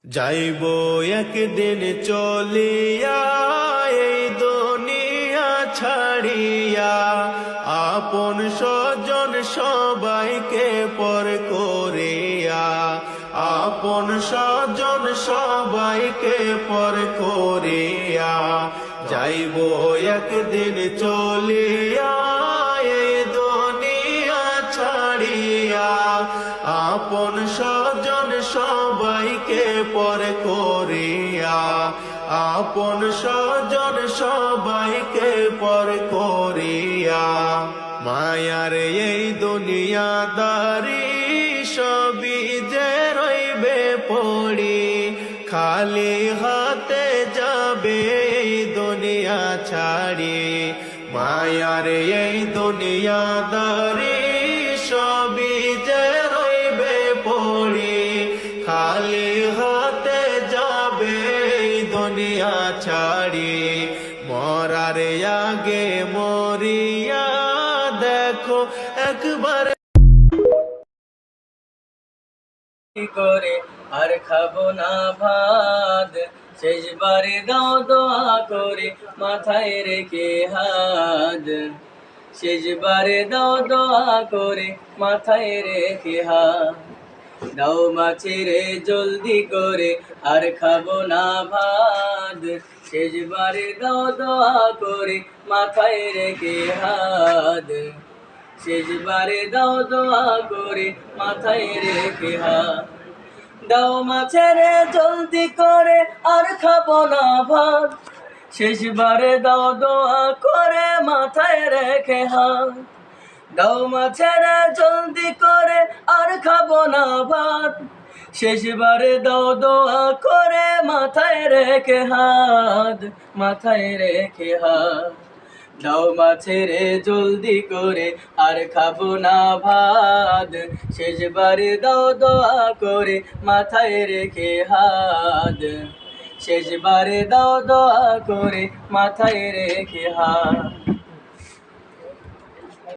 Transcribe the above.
যাইব একদিন চলিয়া এই দুনিয়া ছাড়িয়া, আপন স্বজন সবাইকে পর করিয়া, আপন স্বজন সবাইকে পর করিয়া। যাইব একদিন চলিয়া এই দুনিয়া ছাড়িয়া, আপন স্বজন সবাইকে পর করিয়া, আপন স্বজন সবাইকে পর করিয়া। মায়ার এই দুনিয়াদারি সবই যে রইবে পড়ি, খালি হাতে যাবে এই দুনিয়া ছাড়ি। মায়ার এই দুনিয়াদারি সবই যে রইবে পড়ি, খালি হাতে যাবে এই দুনিয়া ছাড়ি। মরার আগে মরিয়া দেখো একবার করে আর খাবো না ভাত, শেষবারে দাও দোয়া করে মাথায় রেখে হাত, শেষবারে দাও দোয়া করে মাথায় রেখে হাত। দাও মাছেরে জলদি করে আর খাবো না ভাত, শেষবারে দাও দোয়া করে মাথায় রেখে হাত, শেষবারে দাও দোয়া করে মাথায় রেখে হাত। দাও মাছেরে জলদি করে আর খাবো না ভাত, শেষবারে দাও দোয়া করে মাথায় রেখে হাত। দাও মাছেরে জলদি করে আর খাবো না ভাত, শেষবারে দাও দোয়া করে মাথায় রেখে হাত, মাথায় রেখে হাত। দাও মাছেরে জলদি করে আর খাবো না ভাত, শেষবারে দাও দোয়া করে মাথায় রেখে হাত, শেষবারে দাও দোয়া করে মাথায় রেখে হাত।